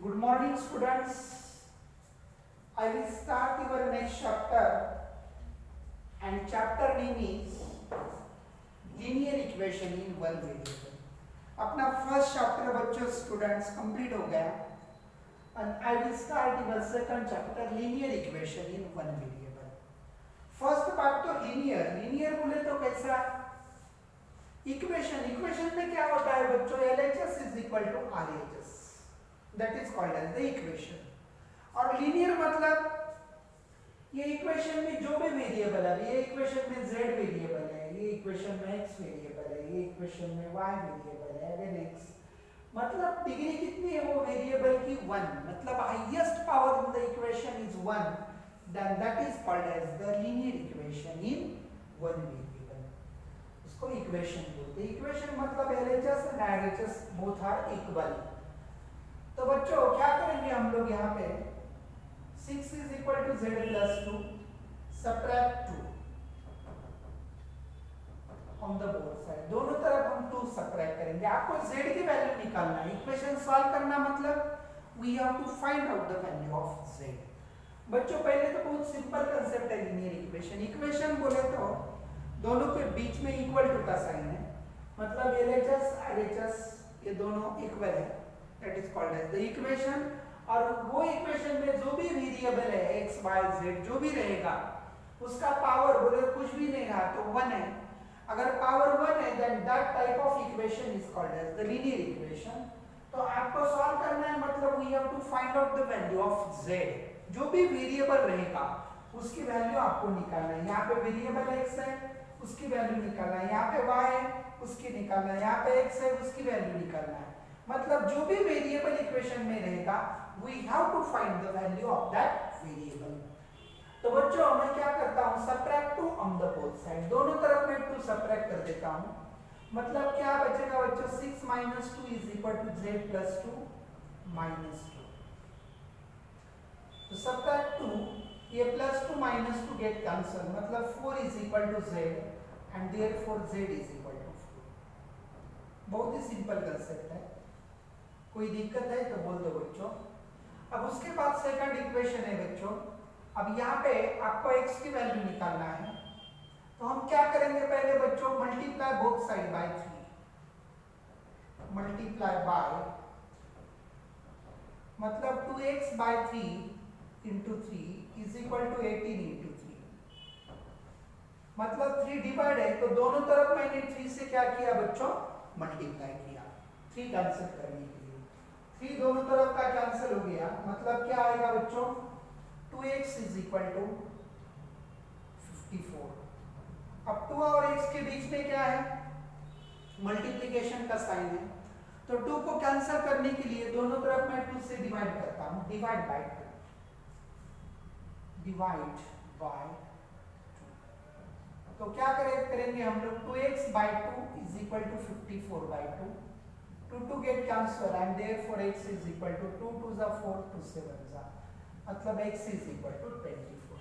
Good morning, students. I will start your next chapter, and chapter name is linear equation in one variable. अपना first chapter बच्चों students complete हो गया and I will start your second chapter linear equation in one variable. First part तो linear बोले तो कैसा equation में क्या होता है बच्चों LHS is equal to RHS. That is called as the equation. और लीनियर मतलब ये इक्वेशन में जो भी वेरिएबल है, ये इक्वेशन में z वेरिएबल है, ये इक्वेशन में x वेरिएबल है, ये इक्वेशन में y वेरिएबल है, अगर x मतलब डिग्री कितनी है वो वेरिएबल की 1, मतलब highest power in the equation is 1, then that is called as the linear equation in one variable. इसको इक्वेशन बोलते हैं. इक्वेशन मतलब LHS and RHS both are equal. तो बच्चों क्या करेंगे हम लोग यहाँ पे 6 is equal to z plus 2 subtract 2 on the both side. दोनों तरफ हम 2 subtract करेंगे. आपको z की वैल्यू निकालना है. इक्वेशन सॉल्व करना मतलब we have to find out the value of z. बच्चों पहले तो बहुत सिंपल कंसेप्ट है लीनियर इक्वेशन. इक्वेशन बोले तो दोनों के बीच में इक्वल टू का साइन है, मतलब LHS RHS ये दोनों इक्वल है. That is called as the equation. और वो इक्वेशन में जो भी वेरिएबल है x y z जो भी रहेगा उसका पावर बोले कुछ भी नहीं रहा तो 1 है. अगर पावर 1 है then that type of equation is called as the linear equation. तो आपको सॉल्व करना है मतलब we have to find out the value of z. जो भी वेरिएबल रहेगा उसकी वैल्यू आपको निकालना है. यहाँ पे वेरिएबल x है उसकी वैल्यू निकालना है, यहाँ पे y है उसकी निकालना है, यहाँ पे x है उसकी वैल्यू निकालना है. मतलब जो भी वेरिएबल इक्वेशन में रहेगा we have to find the value of that variable. तो बच्चों मैं क्या करता हूँ subtract 2 on the both side. दोनों तरफ मैं 2 subtract कर देता हूँ. मतलब क्या बचेगा बच्चों 6 minus 2 is equal to z plus 2 minus 2. तो subtract 2 ये plus 2 minus 2 get cancel मतलब 4 is equal to z and therefore z is equal to 4. बहुत ही सिंपल कंसेप्ट है. कोई दिक्कत है तो बोल दो बच्चों. अब उसके बाद सेकंड इक्वेशन है बच्चों. अब यहाँ पे आपको x की वैल्यू निकालना है तो हम क्या करेंगे पहले बच्चों multiply both side by 3. Multiply by मतलब 2x by 3 into 3 is equal to 18 into 3. मतलब 3 डिवाइड है तो दोनों तरफ मैंने 3 से क्या किया बच्चों मल्टीप्लाई किया 3 कैंसिल करने के लिए. 3 दोनों तरफ का कैंसिल हो गया मतलब क्या आएगा बच्चों 2x is equal to 54. अब 2 और x के बीच में क्या है मल्टीप्लिकेशन का साइन है तो 2 को कैंसिल करने के लिए दोनों तरफ मैं 2 से डिवाइड करता हूं. Divide by 2. तो क्या करेंगे हम लोग 2x by 2 is equal to 54 by 2. 2 get cancel and therefore x is equal to 2 2 is 4 2 7 is मतलब x is equal to 24.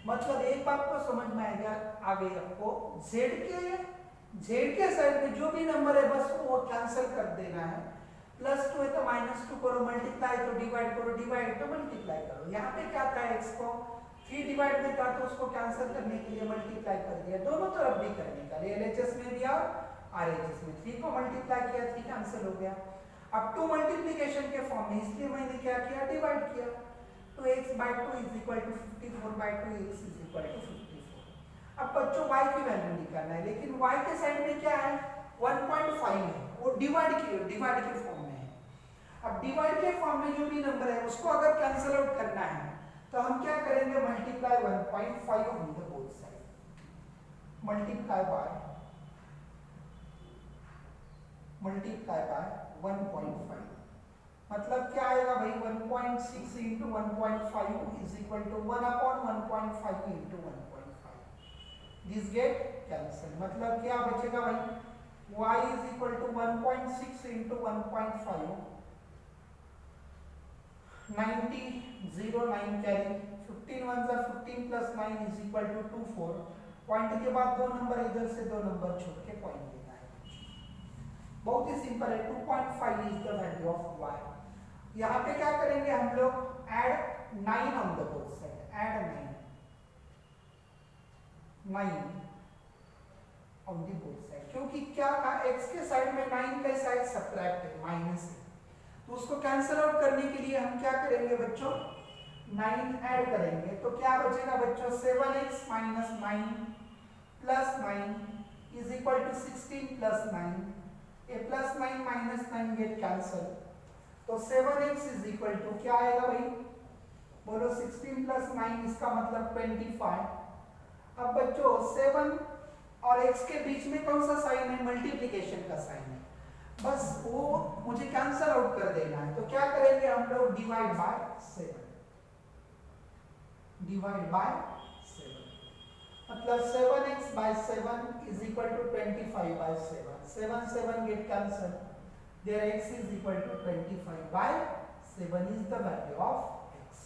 मतलब एक बात को समझ में आ गई आपको z के साइड में जो भी नंबर है बस वो कैंसिल कर देना है. प्लस 2 है तो माइनस 2 करो, मल्टीप्लाई तो डिवाइड करो, डिवाइड तो मल्टीप्लाई करो. यहाँ पे क्या था x को 3 डिवाइड में था तो उसको कैंसिल करने के लिए मल्टीप्लाई कर दिया. दोनों तरफ भी करने का LHS में भी और RHS में 3 को मल्टीप्लाई किया 3 कैंसिल हो गया. अब 2 मल्टीप्लिकेशन के फॉर्म में इसलिए मैंने क्या किया डिवाइड किया. तो x by 2 is equal to 54 by 2 x is equal to 54. अब बच्चों y की वैल्यू निकालना है लेकिन y के साइड में क्या है 1.5 है वो डिवाइड के फॉर्म में है. अब डिवाइड के फॉर्म में जो भी नंबर है उसको अगर कैंसिल आउट करना है तो हम क्या करेंगे multiply 1.5 on the both side. Multiply bye 1.5 मतलब क्या आएगा भाई 1.6 into 1.5 is equal to 1 upon 1.5 into 1.5. This get cancel मतलब क्या बचेगा भाई y is equal to 1.6 into 1.5 90 0 9 carry 15 1 जा 15 plus 9 is equal to 24. Point के बाद दो नंबर इधर से दो नंबर छोड़ के पॉइंट देना है. बहुत ही सिंपल है. 2.5 is the value of y. यहाँ पे क्या करेंगे हम लोग, add 9 on the both side, add 9 on the both side, क्योंकि क्या था, x के साइड में 9 का साइड सब्ट्रैक्ट है, माइनस है, तो उसको कैंसिल आउट करने के लिए हम क्या करेंगे बच्चों, 9 ऐड करेंगे, तो क्या बचेगा बच्चों, 7x minus 9 plus 9 is equal to 16 plus 9, ये प्लस 9 माइनस 9 गेट कैंसल, तो 7x इज इक्वल टू क्या आएगा भाई, बोलो 16 प्लस 9, इसका मतलब 25। अब बच्चों 7 और x के बीच में कौन सा साइन है, मल्टीप्लिकेशन का साइन है, बस वो मुझे कैंसल आउट कर देना है, तो क्या करेंगे हम लोग, डिवाइड बाय 7, डिवाइड बाय 7, मतलब 7x by 7 is equal to 25 by 7, 7 get cancel, there x is equal to 25 by 7 is the value of x।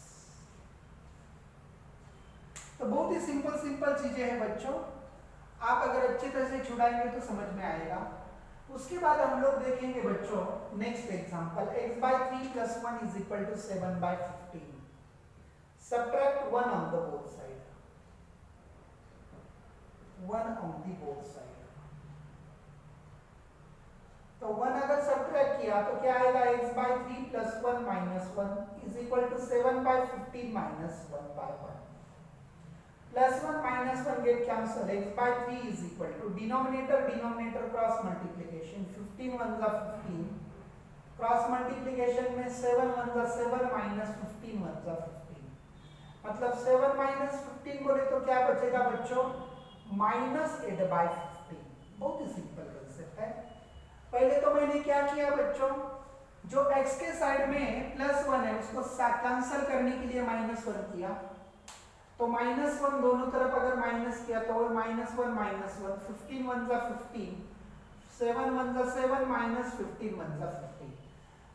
तो बहुत ही सिंपल चीजें हैं बच्चों, आप अगर अच्छी तरह से छुड़ाएंगे तो समझ में आएगा। उसके बाद हम लोग देखेंगे बच्चों next example, x by 3 plus 1 is equal to 7 by 15, subtract 1 on the both side, 1 on the both side, तो 1 अगर सब्ट्रैक्ट किया तो क्या आएगा, x by 3 plus 1 minus 1 is equal to 7 by 15 minus 1 by 1, plus 1 minus 1 get cancel, x by 3 is equal to denominator cross multiplication, 15 1 जा 15, cross multiplication में 7 1 जा 7 minus 15 1 जा 15, मतलब 7 माइनस 15 बोले तो क्या बचेगा बच्चों, माइनस 8 बाय 15। बहुत ही सिंपल कंसेप्ट है। पहले तो मैंने क्या किया बच्चों, जो x के साइड में प्लस 1 है उसको कैंसल करने के लिए माइनस 1 किया, तो माइनस 1 दोनों तरफ अगर माइनस किया तो वो माइनस 1 15 1 जा 15, 7 1 जा 7 माइनस 15 1 जा 15,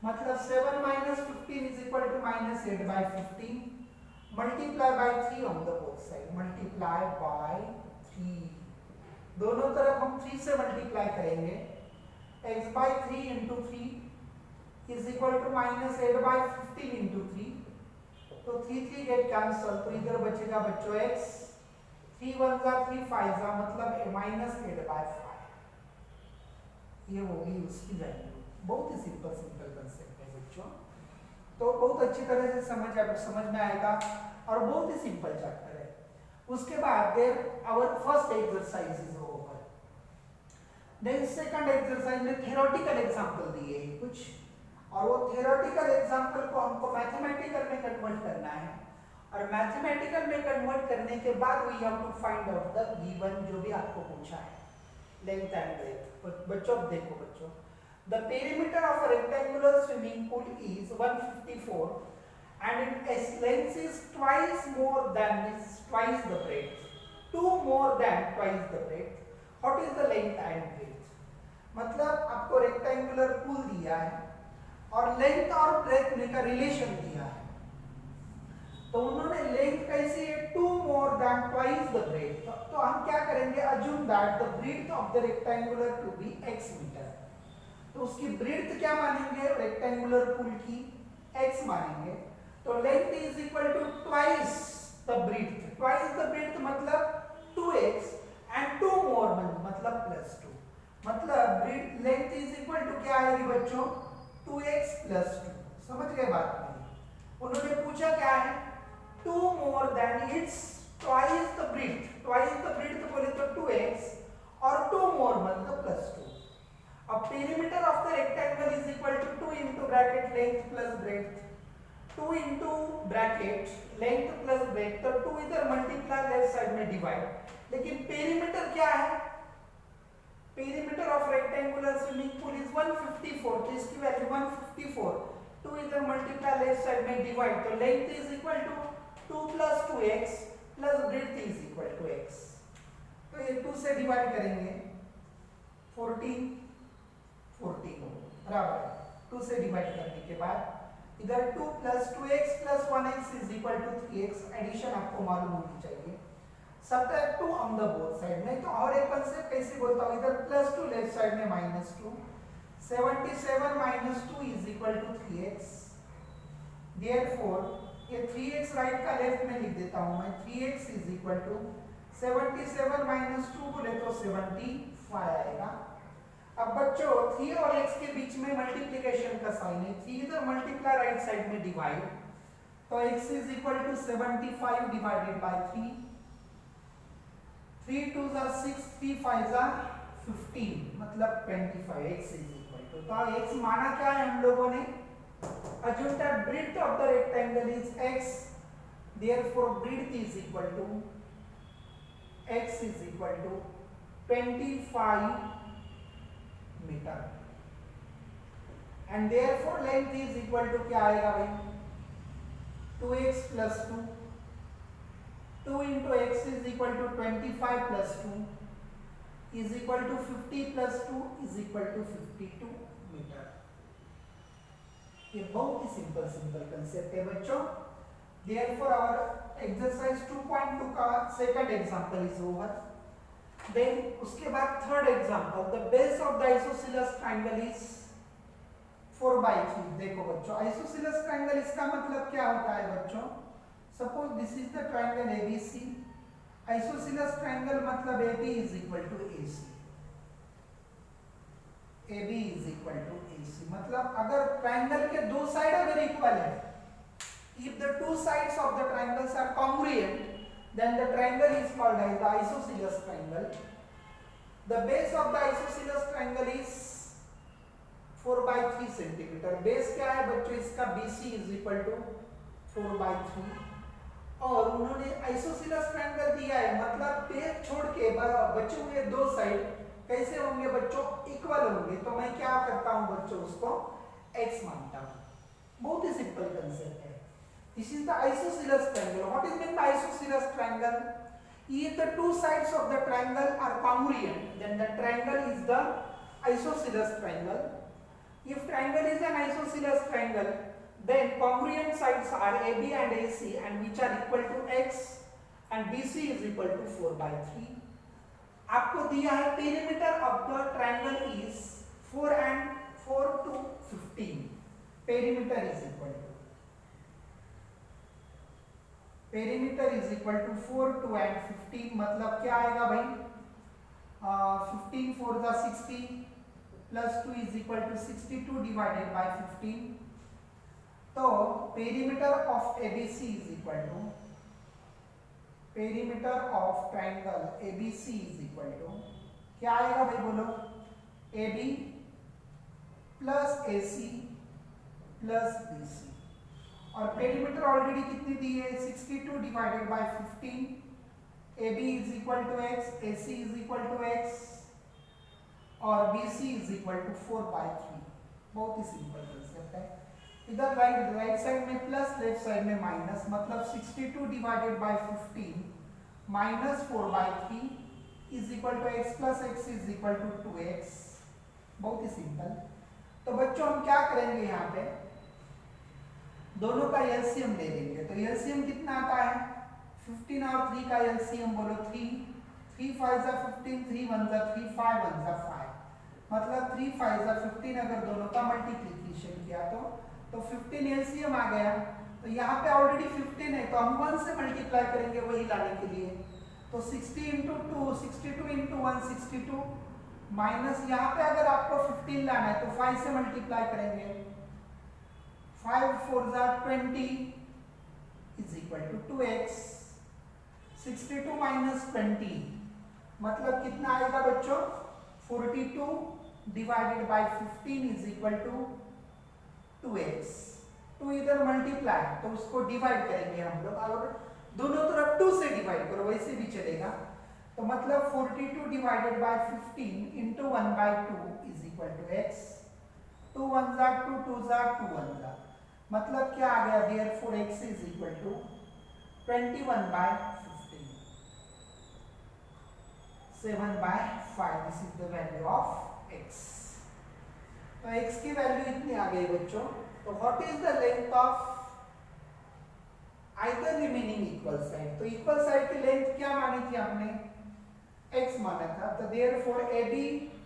मतलब 7 minus 15 is equal to minus 8 by 15, multiply by 3 on the both side, multiply by 3, दोनों तरफ हम 3 से मल्टीप्लाई करेंगे, x by 3 into 3 is equal to minus 8 by 15 into 3, तो 3 3 गेट कैंसल, तो इधर बचेगा बच्चों x, 3 1 जा 3 5 जा, मतलब माइनस 8 बाय 5, ये होगी उसकी वैल्यू। बहुत ही सिंपल कंसेप्ट है बच्चों, तो बहुत अच्छी तरह से समझ में आएगा और बहुत ही सिंपल चैप्टर है। उसके बाद there our first exercise is over, then second exercise में थ्योरेटिकल एग्जांपल दिए हैं कुछ, और वो थ्योरेटिकल एग्जांपल को हमको मैथमेटिकल में कन्वर्ट करना है, और मैथमेटिकल में कन्वर्ट करने के बाद we have to find out the given जो भी आपको पूछा है, लेंथ एंड ब्रेड्थ। बच्चों देखो बच्चों, the perimeter of a rectangular swimming pool is 154 and its length is twice more than the breadth, 2 more than twice the breadth. What is the length and breadth? मतलब आपको rectangular pool दिया है और length और breadth का relation दिया है, तो उन्होंने लेंथ कैसी है, 2 more than twice the breadth, तो हम क्या करेंगे, assume that the breadth of the rectangular to be x metre, तो उसकी ब्रेड्थ क्या मानेंगे, रेक्टेंगुलर पूल की x मानेंगे, तो length is equal to twice the breadth मतलब 2x एंड 2 मोर मतलब प्लस 2, मतलब breadth length is equal to क्या आएगी बच्चों, 2x प्लस 2। समझ गए बात मेरी? उन्होंने पूछा क्या है, 2 more than it's twice the breadth बोले तो 2x और 2 मोर मतलब प्लस 2। अब perimeter of the rectangle is equal to 2 into bracket length plus breadth, 2 into bracket length plus breadth, तो 2 इधर मल्टीप्लाई लेफ्ट साइड में डिवाइड, लेकिन पेरीमीटर क्या है, perimeter of rectangular swimming pool is 154, तो इसकी वैल्यू 154, 2 इधर मल्टीप्लाई लेफ्ट साइड में डिवाइड, तो length is equal to 2 plus 2x plus breadth is equal to x, तो ये 2 से डिवाइड करेंगे 14 बराबर, 2 से डिवाइड करने के बाद इधर 2 plus 2x plus 1x is equal to 3x, addition आपको मालूम होनी चाहिए, subtract 2 on the both side, नहीं तो और एक कंसेप्ट कैसे बोलता हूं, इधर प्लस 2 लेफ्ट साइड में minus 2, 77 minus 2 is equal to 3x, therefore ये 3x राइट का लेफ्ट में लिख देता हूं मैं, 3x is equal to 77 minus 2 बोले तो 75 आएगा। अब बच्चों 3 और x के बीच में मल्टीप्लिकेशन का साइन है, 3 इधर मल्टीप्लाई राइट साइड में डिवाइड, तो x is equal to 75 divided by 3, 3 2 जा 6, 3 5 जा 15 मतलब 25, x इज इक्वल टू, तो x माना क्या है हम लोगों ने, assume that breadth of the rectangle is x, therefore breadth is equal to x is equal to 25 metre, and therefore length is equal to क्या आएगा भाई, 2x plus 2, 2 into x is equal to 25 plus 2 is equal to 50 plus 2 is equal to 52 metre. ये बहुत ही simple concept है बच्चों। Therefore our exercise 2.2 का second example is over. Then उसके बाद third example, the base of the isosceles triangle is 4/3। देखो बच्चों आइसोसेलेस ट्रायंगल इसका मतलब क्या होता है बच्चों, suppose this is the triangle ABC, isosceles triangle मतलब AB is equal to AC, AB is equal to AC, मतलब अगर ट्रायंगल के दो साइड अगर इक्वल है, if the two sides of the triangles are congruent, then the triangle is called as the isosceles triangle. The base of the isosceles triangle is 4/3 centimeter. Base क्या है बच्चों इसका, BC is equal to 4/3, और उन्होंने isosceles triangle दिया है, मतलब base छोड़ के बचे हुए दो साइड कैसे होंगे बच्चों, इक्वल होंगे, तो मैं क्या करता हूं बच्चों उसको x मानता हूं। बहुत ही सिंपल कंसेप्ट है। This is the isosceles triangle. What is meant by isosceles triangle? If the two sides of the triangle are congruent, then the triangle is the isosceles triangle. If triangle is an isosceles triangle, then congruent sides are AB and AC, and which are equal to x, and BC is equal to 4/3. आपको दिया है perimeter of the triangle is 4 and 4 to 15. Perimeter is equal to, perimeter is equal to 4 2 and 15, मतलब क्या आएगा भाई, 15 4 जा 60 plus 2 is equal to 62 divided by 15, तो perimeter of ABC is equal to, perimeter of triangle ABC is equal to क्या आएगा भाई बोलो, AB plus AC plus BC, और पेरीमीटर ऑलरेडी कितनी दी है, 62 divided by 15, AB is equal to x, AC is equal to x, और BC is equal to 4/3। बहुत ही सिंपल कंसेप्ट है। इधर राइट साइड में प्लस, लेफ्ट साइड में माइनस, मतलब 62 divided by 15 minus 4/3 is equal to x plus x is equal to 2x। बहुत ही सिंपल। तो बच्चों हम क्या करेंगे, यहाँ पे दोनों का एलसीएम ले लेंगे, तो एलसीएम कितना आता है, 15 और 3 का एलसीएम बोलो 3, 3 5 जा 15, 3 1 जा 3, 5 1 जा 5, मतलब 3 5 जा 15, अगर दोनों का मल्टीप्लिकेशन किया तो 15 एलसीएम आ गया। तो यहाँ पे ऑलरेडी 15 है, तो हम 1 से मल्टीप्लाई करेंगे वही लाने के लिए, तो 60 into 2, 62 into 1 62, माइनस यहाँ पे अगर आपको 15 लाना है तो 5 से मल्टीप्लाई करेंगे, 5 4 जा 20 is equal to 2x, 62 minus 20 मतलब कितना आएगा बच्चों, 42 divided by 15 is equal to 2x। 2 इधर मल्टीप्लाई, तो उसको डिवाइड करेंगे हम लोग, और दोनों तरफ 2 से डिवाइड करो वैसे भी चलेगा, तो मतलब 42 divided by 15 into 1/2 is equal to x, 2 1 जा 2, 2 जा 2 1 जा, मतलब क्या आ गया, therefore x is equal to 21/15, 7/5, this is the value of x। तो x की वैल्यू इतनी आ गई बच्चों। तो what is the length of either remaining equal side, तो इक्वल साइड की लेंथ क्या मानी थी हमने, x माना था, तो देयरफॉर AB